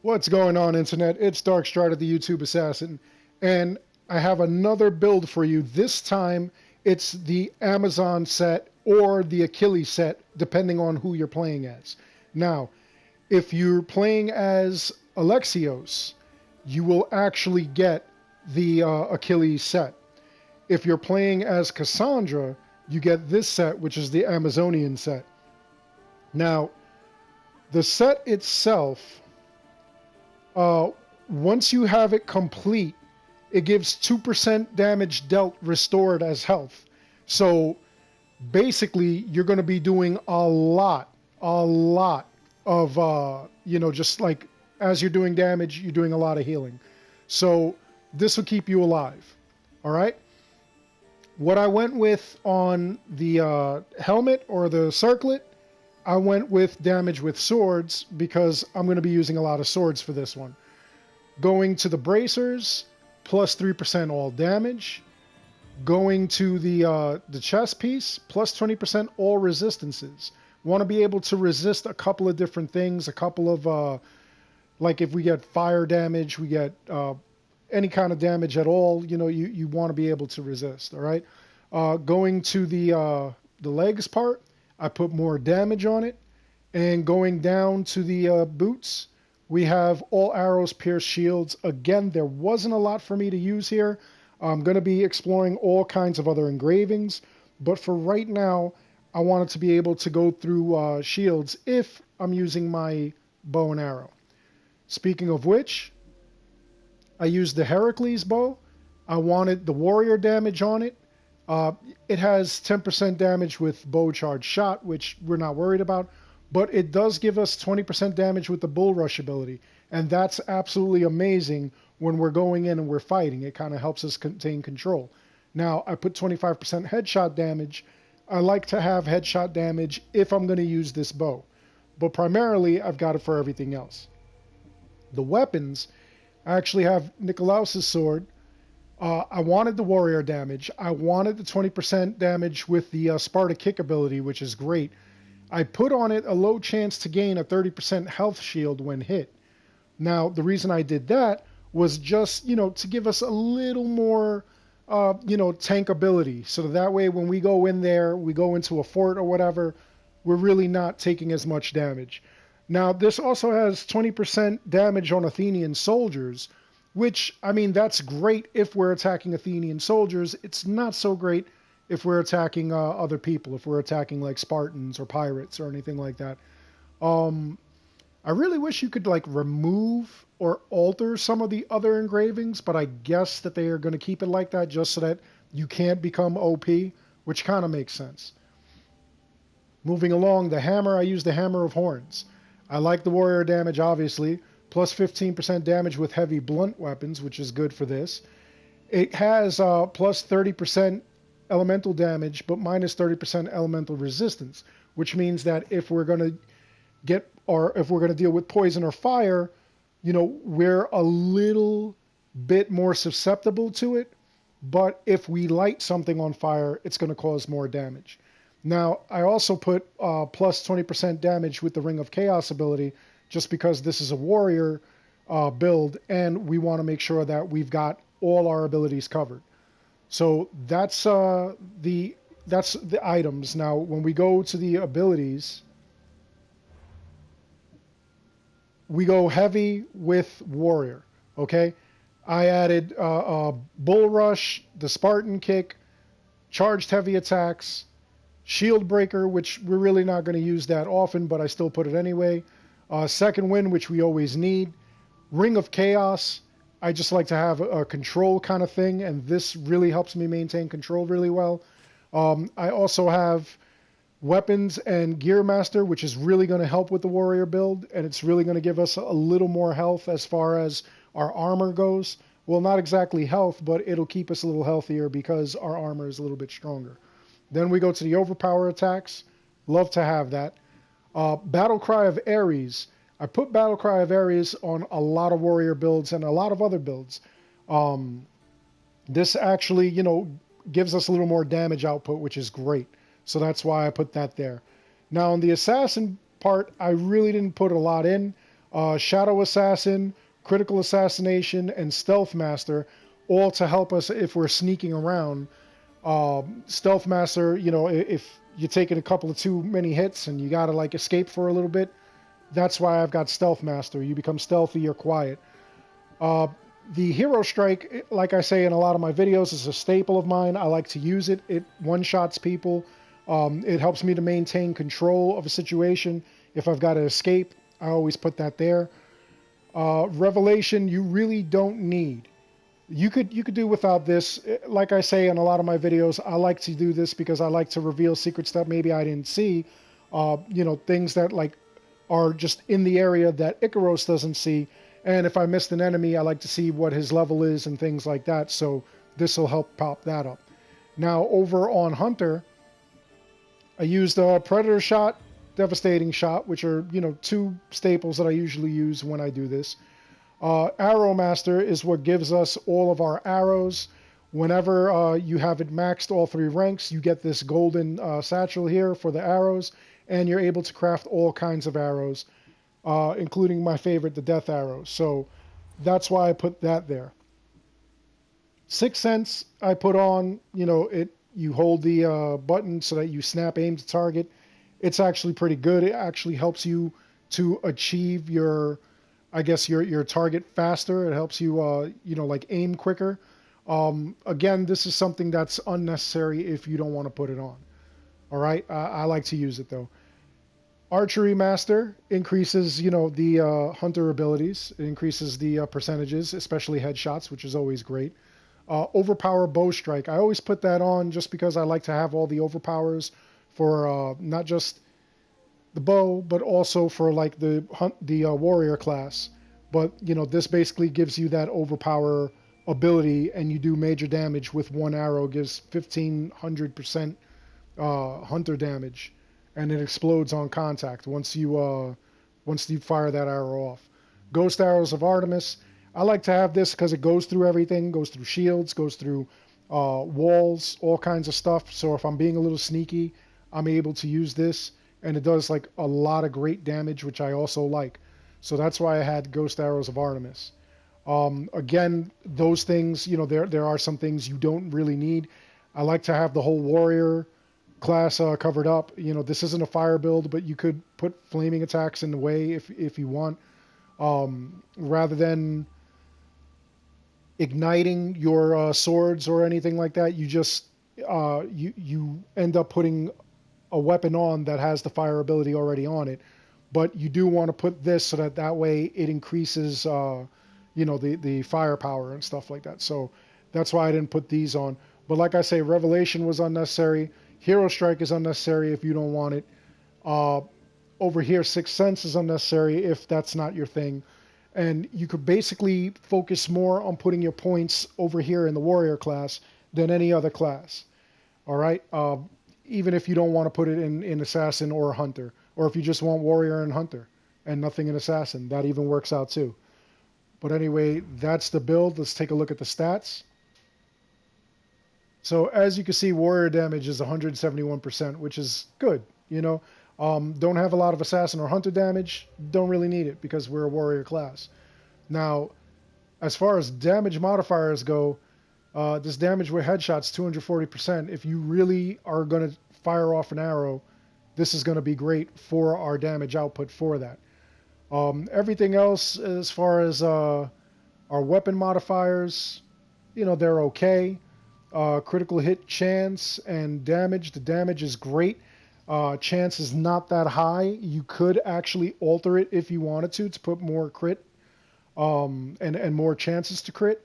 What's going on, Internet? It's Darkstrider, the YouTube Assassin, and I have another build for you. This time, it's the Amazon set or the Achilles set, depending on who you're playing as. Now, if you're playing as Alexios, you will actually get the Achilles set. If you're playing as Cassandra, you get this set, which is the Amazonian set. Now, the set itself, uh, once you have it complete, it gives 2% damage dealt restored as health. So basically, you're going to be doing a lot of, just like as you're doing damage, you're doing a lot of healing. So this will keep you alive. All right. What I went with on the helmet or the circlet, I went with damage with swords because I'm going to be using a lot of swords for this one. Going to the bracers, plus 3% all damage. Going to the chest piece, plus 20% all resistances. Want to be able to resist a couple of different things, a couple of, like if we get fire damage, we get any kind of damage at all, you want to be able to resist, all right? Going to the legs part, I put more damage on it. And going down to the boots, we have all arrows, pierce shields. Again, there wasn't a lot for me to use here. I'm going to be exploring all kinds of other engravings, but for right now, I wanted to be able to go through shields if I'm using my bow and arrow. Speaking of which, I used the Heracles bow. I wanted the warrior damage on it. It has 10% damage with bow charge shot, which we're not worried about, but it does give us 20% damage with the bull rush ability, and that's absolutely amazing when we're going in and we're fighting. It kind of helps us contain control. Now, I put 25% headshot damage. I like to have headshot damage if I'm going to use this bow, but primarily I've got it for everything else. The weapons, I actually have Nicolaus's sword. I wanted the warrior damage. I wanted the 20% damage with the Sparta kick ability, which is great. I put on it a low chance to gain a 30% health shield when hit. Now, the reason I did that was just, to give us a little more, tank ability. So that way when we go in there, we go into a fort or whatever, we're really not taking as much damage. Now, this also has 20% damage on Athenian soldiers, which, I mean, that's great if we're attacking Athenian soldiers. It's not so great if we're attacking other people, if we're attacking like Spartans or pirates or anything like that. I really wish you could like remove or alter some of the other engravings, but I guess that they are going to keep it like that just so that you can't become OP, which kind of makes sense. Moving along, the hammer, I use the Hammer of Horns. I like the warrior damage, obviously, plus 15% damage with heavy blunt weapons, which is good for this. It has plus 30% elemental damage, but minus 30% elemental resistance, which means that if we're going to if we're going to deal with poison or fire, we're a little bit more susceptible to it. But if we light something on fire, it's going to cause more damage. Now, I also put plus 20% damage with the Ring of Chaos ability, just because this is a warrior build, and we want to make sure that we've got all our abilities covered. So that's the items. Now, when we go to the abilities, we go heavy with warrior. Okay, I added bull rush, the Spartan kick, charged heavy attacks, shield breaker, which we're really not going to use that often, but I still put it anyway. Second wind, which we always need. Ring of Chaos. I just like to have a control kind of thing, and this really helps me maintain control really well. I also have weapons and gear master, which is really going to help with the warrior build, and it's really going to give us a little more health as far as our armor goes. Well, not exactly health, but it'll keep us a little healthier because our armor is a little bit stronger. Then we go to the overpower attacks. Love to have that. Battle Cry of Ares. I put Battle Cry of Ares on a lot of warrior builds and a lot of other builds. This actually, gives us a little more damage output, which is great. So that's why I put that there. Now, on the assassin part, I really didn't put a lot in. Shadow Assassin, Critical Assassination, and Stealth Master, all to help us if we're sneaking around. Stealth Master, you know, if you're taking a couple of too many hits and you gotta like escape for a little bit, that's why I've got Stealth Master. You become stealthy or quiet. The Hero Strike, like I say in a lot of my videos, is a staple of mine. I like to use it. It one-shots people. It helps me to maintain control of a situation. If I've got to escape, I always put that there. Revelation, you really don't need. You could do without this. Like I say in a lot of my videos, I like to do this because I like to reveal secret stuff maybe I didn't see. You know, things that like are just in the area that Icaros doesn't see. And if I missed an enemy, I like to see what his level is and things like that. So this will help pop that up. Now over on Hunter, I used a Predator Shot, Devastating Shot, which are, you know, two staples that I usually use when I do this. Arrow Master is what gives us all of our arrows. Whenever you have it maxed all 3 ranks, you get this golden satchel here for the arrows, and you're able to craft all kinds of arrows, including my favorite, the Death Arrow. So that's why I put that there. Sixth Sense I put on, you know, you hold the button so that you snap aim to target. It's actually pretty good. It actually helps you to achieve your, I guess, your target faster. It helps you, you know, like aim quicker. Again, this is something that's unnecessary if you don't want to put it on. All right, I like to use it though. Archery Master increases, you know, the hunter abilities. It increases the percentages, especially headshots, which is always great. Overpower Bow Strike. I always put that on just because I like to have all the overpowers for not just the bow, but also for like the warrior class. But you know, this basically gives you that overpower ability, and you do major damage with one arrow. Gives 1500% hunter damage, and it explodes on contact once you fire that arrow off. Ghost Arrows of Artemis. I like to have this because it goes through everything. Goes through shields. Goes through walls. All kinds of stuff. So if I'm being a little sneaky, I'm able to use this, and it does like a lot of great damage, which I also like. So that's why I had Ghost Arrows of Artemis. Again, those things, you know, there are some things you don't really need. I like to have the whole warrior class covered up. You know, this isn't a fire build, but you could put flaming attacks in the way if you want. Rather than igniting your swords or anything like that, you just you end up putting a weapon on that has the fire ability already on it. But you do want to put this so that way it increases you know, the firepower and stuff like that. So that's why I didn't put these on. But like I say, Revelation was unnecessary. Hero Strike is unnecessary if you don't want it. Over here, Sixth Sense is unnecessary if that's not your thing. And you could basically focus more on putting your points over here in the warrior class than any other class. All right? Even if you don't want to put it in assassin or hunter, or if you just want warrior and hunter and nothing in assassin, that even works out too. But anyway, that's the build. Let's take a look at the stats. So as you can see, warrior damage is 171%, which is good. You know, don't have a lot of assassin or hunter damage. Don't really need it because we're a warrior class. Now, as far as damage modifiers go, this damage with headshots 240%. If you really are going to fire off an arrow, this is going to be great for our damage output for that. Everything else, as far as our weapon modifiers, you know, they're okay. Critical hit chance and damage. The damage is great. Chance is not that high. You could actually alter it if you wanted to put more crit and more chances to crit.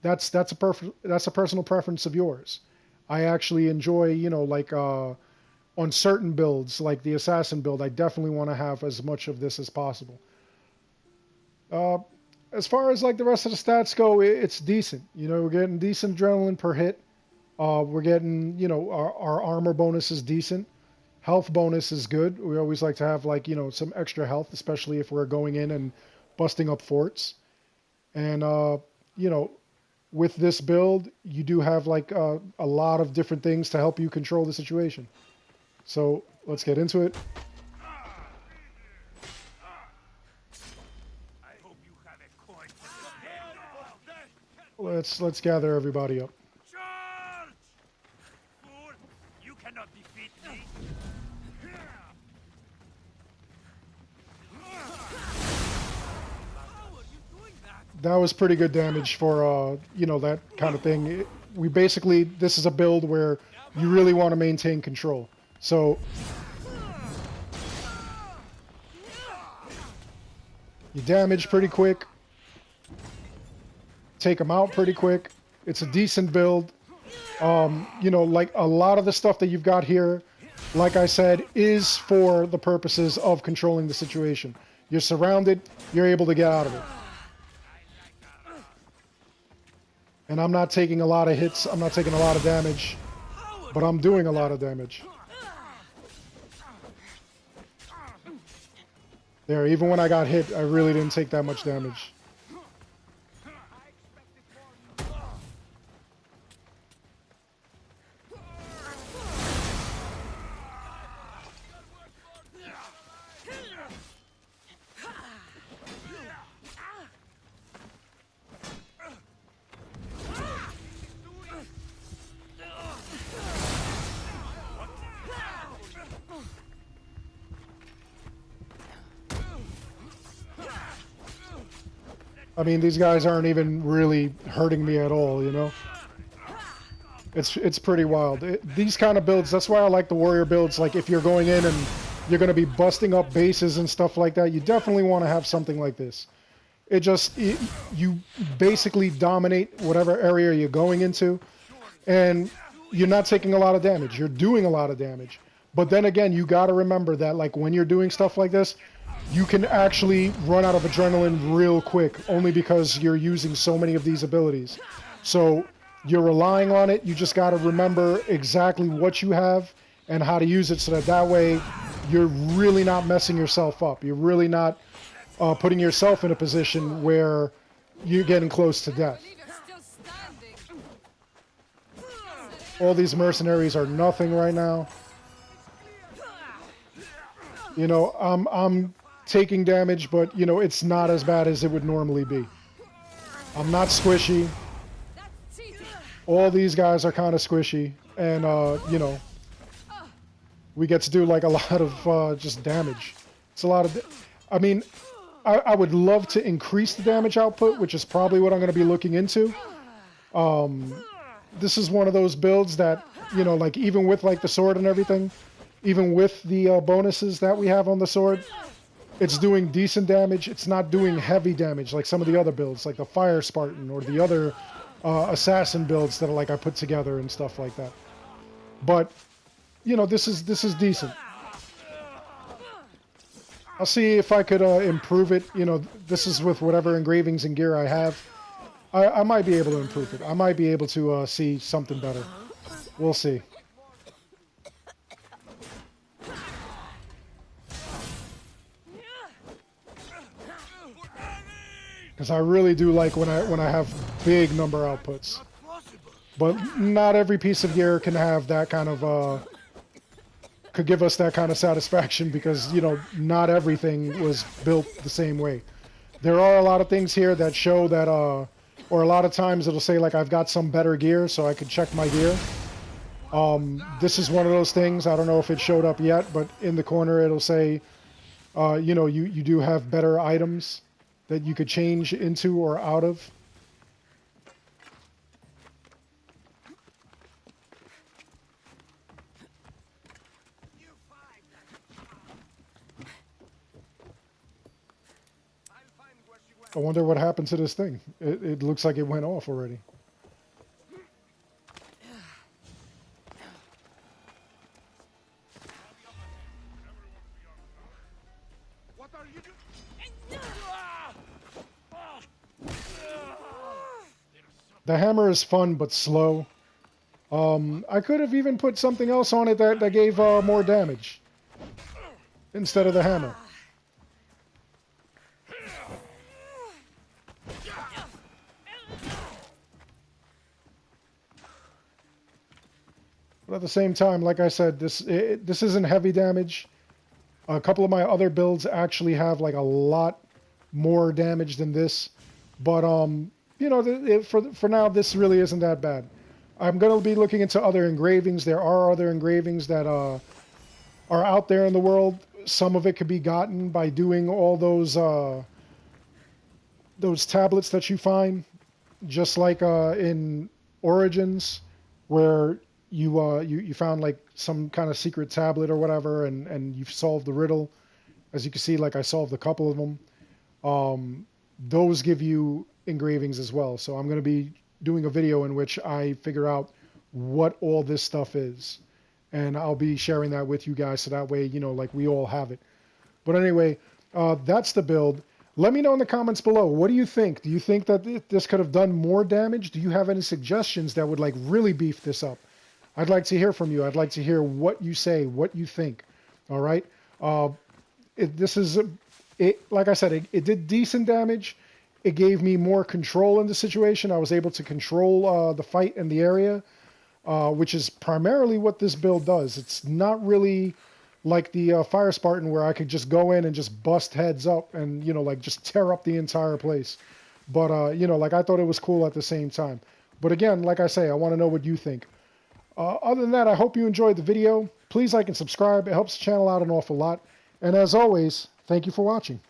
That's a personal preference of yours. I actually enjoy, you know, like on certain builds, like the assassin build, I definitely want to have as much of this as possible. As far as like the rest of the stats go, it's decent. You know, we're getting decent adrenaline per hit. We're getting, you know, our armor bonus is decent. Health bonus is good. We always like to have like, you know, some extra health, especially if we're going in and busting up forts. And, you know, with this build, you do have like a lot of different things to help you control the situation. So let's get into it. Let's gather everybody up. Charge! Fool, you cannot defeat me. How are you doing that? That was pretty good damage for you know, that kind of thing. We basically, this is a build where you really want to maintain control. So you damage pretty quick, take them out pretty quick. It's a decent build. You know, like a lot of the stuff that you've got here, like I said, is for the purposes of controlling the situation. You're surrounded, you're able to get out of it. And I'm not taking a lot of hits, I'm not taking a lot of damage, but I'm doing a lot of damage. There, even when I got hit, I really didn't take that much damage. I mean, these guys aren't even really hurting me at all, you know? It's pretty wild. These kind of builds, that's why I like the warrior builds. Like, if you're going in and you're going to be busting up bases and stuff like that, you definitely want to have something like this. You basically dominate whatever area you're going into, and you're not taking a lot of damage. You're doing a lot of damage. But then again, you got to remember that, like, when you're doing stuff like this, you can actually run out of adrenaline real quick, only because you're using so many of these abilities. So you're relying on it. You just got to remember exactly what you have and how to use it, so that way you're really not messing yourself up. You're really not putting yourself in a position where you're getting close to death. All these mercenaries are nothing right now. You know, I'm taking damage, but, you know, it's not as bad as it would normally be. I'm not squishy. All these guys are kind of squishy, and, you know, we get to do, like, a lot of just damage. It's a lot of... I mean, I would love to increase the damage output, which is probably what I'm going to be looking into. This is one of those builds that, you know, like, even with, like, the sword and everything, even with the bonuses that we have on the sword, it's doing decent damage. It's not doing heavy damage like some of the other builds, like the Fire Spartan or the other assassin builds that like I put together and stuff like that. But, you know, this is decent. I'll see if I could improve it. You know, this is with whatever engravings and gear I have. I might be able to improve it. I might be able to see something better. We'll see. Because I really do like when I have big number outputs. But not every piece of gear can have that kind of could give us that kind of satisfaction, because, you know, not everything was built the same way. There are a lot of things here that show that or a lot of times it'll say like I've got some better gear, so I could check my gear. This is one of those things. I don't know if it showed up yet, but in the corner it'll say you know, you do have better items that you could change into or out of. I wonder what happened to this thing. It looks like it went off already. The hammer is fun but slow. I could have even put something else on it that gave more damage instead of the hammer. But at the same time, like I said, this isn't heavy damage. A couple of my other builds actually have like a lot more damage than this. But, you you know, for now, this really isn't that bad. I'm going to be looking into other engravings. There are other engravings that are out there in the world. Some of it could be gotten by doing all those tablets that you find, just like in Origins, where you found like some kind of secret tablet or whatever, and you've solved the riddle. As you can see, like I solved a couple of them. Those give you engravings as well. So I'm going to be doing a video in which I figure out what all this stuff is. And I'll be sharing that with you guys so that way, you know, like we all have it. But anyway, that's the build. Let me know in the comments below. What do you think? Do you think that this could have done more damage? Do you have any suggestions that would like really beef this up? I'd like to hear from you. I'd like to hear what you say, what you think. All right. Like I said, it did decent damage. It gave me more control in the situation. I was able to control the fight in the area, which is primarily what this build does. It's not really like the Fire Spartan where I could just go in and just bust heads up and, you know, like just tear up the entire place. But, you know, like I thought it was cool at the same time. But again, like I say, I want to know what you think. Other than that, I hope you enjoyed the video. Please like and subscribe. It helps the channel out an awful lot. And as always, thank you for watching.